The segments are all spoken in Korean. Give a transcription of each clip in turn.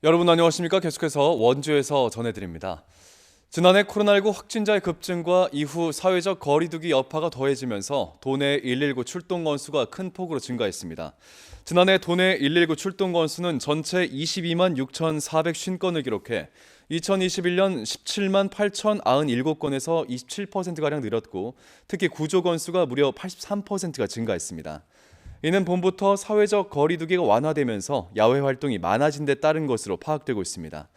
여러분 안녕하십니까? 계속해서 원주에서 전해드립니다. 지난해 코로나19 확진자의 급증과 이후 사회적 거리두기 여파가 더해지면서 도내 119 출동 건수가 큰 폭으로 증가했습니다. 지난해 도내 119 출동 건수는 전체 22만 6,450건을 기록해 2021년 17만 8,097건에서 27%가량 늘었고 특히 구조 건수가 무려 83%가 증가했습니다. 이는 봄부터 사회적 거리두기가 완화되면서 야외 활동이 많아진 데 따른 것으로 파악되고 있습니다.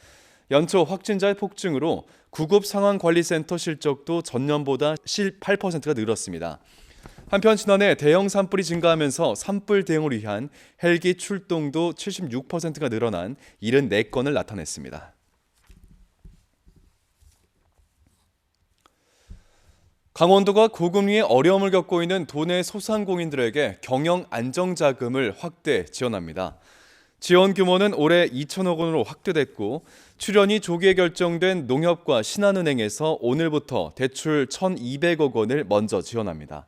연초 확진자의 폭증으로 구급상황관리센터 실적도 전년보다 18%가 늘었습니다. 한편 지난해 대형 산불이 증가하면서 산불 대응을 위한 헬기 출동도 76%가 늘어난 74건을 나타냈습니다. 강원도가 고금리에 어려움을 겪고 있는 도내 소상공인들에게 경영 안정자금을 확대 지원합니다. 지원 규모는 올해 2천억 원으로 확대됐고 출연이 조기에 결정된 농협과 신한은행에서 오늘부터 대출 1,200억 원을 먼저 지원합니다.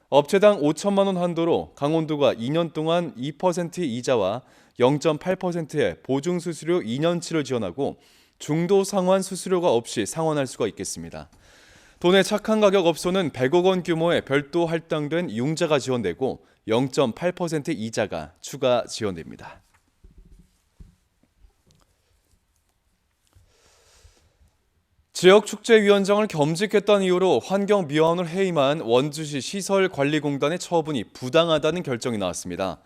업체당 5천만 원 한도로 강원도가 2년 동안 2% 이자와 0.8%의 보증수수료 2년치를 지원하고 중도 상환 수수료가 없이 상환할 수가 있겠습니다. 도내 착한 가격 업소는 100억 원 규모의 별도 할당된 융자가 지원되고 0.8% 이자가 추가 지원됩니다. 지역축제위원장을 겸직했다는 이유로 환경미화원을 해임한 원주시 시설관리공단의 처분이 부당하다는 결정이 나왔습니다.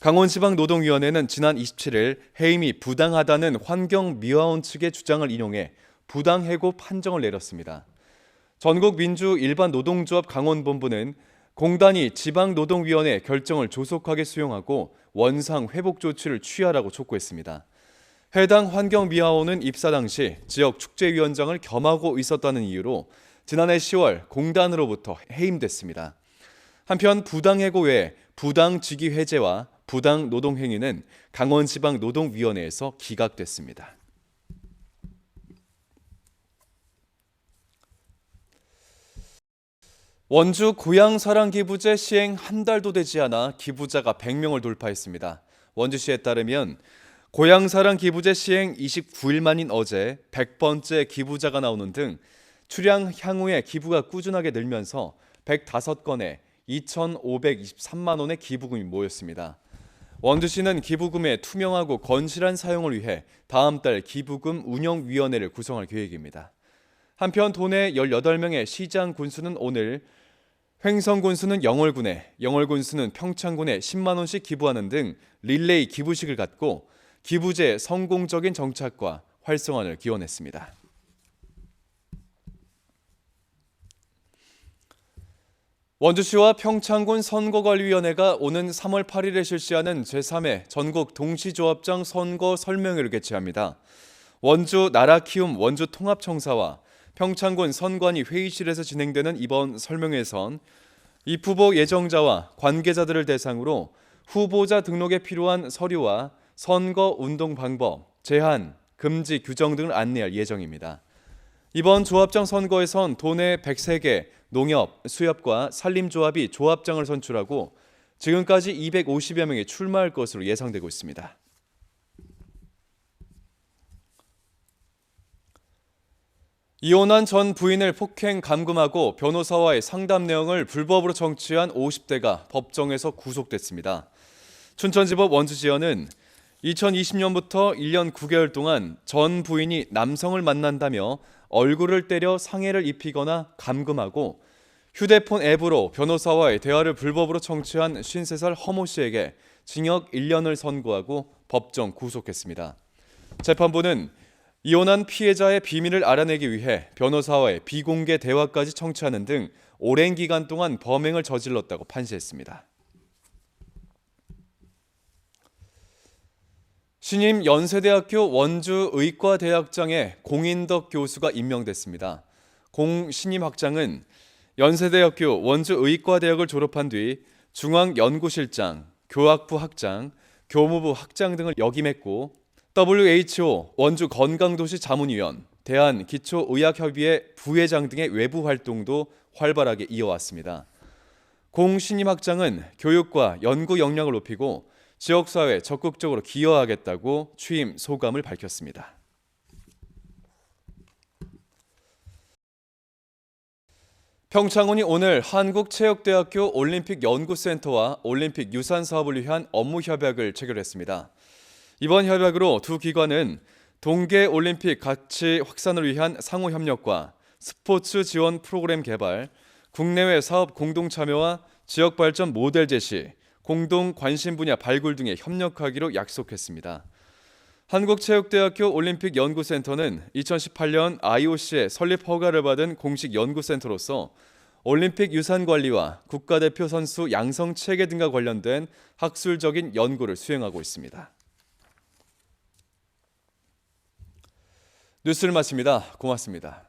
강원지방노동위원회는 지난 27일 해임이 부당하다는 환경미화원 측의 주장을 인용해 부당해고 판정을 내렸습니다. 전국민주일반노동조합 강원본부는 공단이 지방노동위원회 결정을 조속하게 수용하고 원상 회복 조치를 취하라고 촉구했습니다. 해당 환경미화원은 입사 당시 지역축제위원장을 겸하고 있었다는 이유로 지난해 10월 공단으로부터 해임됐습니다. 한편 부당해고 외에 부당직위 해제와 부당노동행위는 강원지방노동위원회에서 기각됐습니다. 원주 고향사랑기부제 시행 한 달도 되지 않아 기부자가 100명을 돌파했습니다. 원주시에 따르면 고향사랑기부제 시행 29일 만인 어제 100번째 기부자가 나오는 등 출향 향후에 기부가 꾸준하게 늘면서 105건에 2,523만 원의 기부금이 모였습니다. 원주시는 기부금의 투명하고 건실한 사용을 위해 다음 달 기부금 운영위원회를 구성할 계획입니다. 한편 도내 18명의 시장 군수는 오늘 횡성 군수는 영월군에, 영월 군수는 평창군에 10만 원씩 기부하는 등 릴레이 기부식을 갖고 기부제 성공적인 정착과 활성화를 기원했습니다. 원주시와 평창군 선거관리위원회가 오는 3월 8일에 실시하는 제3회 전국 동시조합장 선거 설명회를 개최합니다. 원주 나라키움 원주통합청사와 평창군 선관위 회의실에서 진행되는 이번 설명회에선 입후보 예정자와 관계자들을 대상으로 후보자 등록에 필요한 서류와 선거 운동 방법, 제한, 금지 규정 등을 안내할 예정입니다. 이번 조합장 선거에선 도내 103개 농협, 수협과 산림조합이 조합장을 선출하고 지금까지 250여 명이 출마할 것으로 예상되고 있습니다. 이혼한 전 부인을 폭행 감금하고 변호사와의 상담 내용을 불법으로 청취한 50대가 법정에서 구속됐습니다. 춘천지법 원주지연은 2020년부터 1년 9개월 동안 전 부인이 남성을 만난다며 얼굴을 때려 상해를 입히거나 감금하고 휴대폰 앱으로 변호사와의 대화를 불법으로 청취한 53살 허모 씨에게 징역 1년을 선고하고 법정 구속했습니다. 재판부는 이혼한 피해자의 비밀을 알아내기 위해 변호사와의 비공개 대화까지 청취하는 등 오랜 기간 동안 범행을 저질렀다고 판시했습니다. 신임 연세대학교 원주의과대학장에 공인덕 교수가 임명됐습니다. 공 신임 학장은 연세대학교 원주의과대학을 졸업한 뒤 중앙연구실장, 교학부 학장, 교무부 학장 등을 역임했고 WHO 원주 건강도시 자문위원, 대한기초의학협의회 부회장 등의 외부 활동도 활발하게 이어왔습니다. 공 신임학장은 교육과 연구 역량을 높이고 지역사회에 적극적으로 기여하겠다고 취임 소감을 밝혔습니다. 평창원이 오늘 한국체육대학교 올림픽연구센터와 올림픽 유산 사업을 위한 업무 협약을 체결했습니다. 이번 협약으로 두 기관은 동계올림픽 가치 확산을 위한 상호 협력과 스포츠 지원 프로그램 개발, 국내외 사업 공동 참여와 지역 발전 모델 제시, 공동 관심 분야 발굴 등에 협력하기로 약속했습니다. 한국체육대학교 올림픽연구센터는 2018년 IOC의 설립 허가를 받은 공식 연구센터로서 올림픽 유산 관리와 국가대표 선수 양성 체계 등과 관련된 학술적인 연구를 수행하고 있습니다. 뉴스를 마칩니다. 고맙습니다.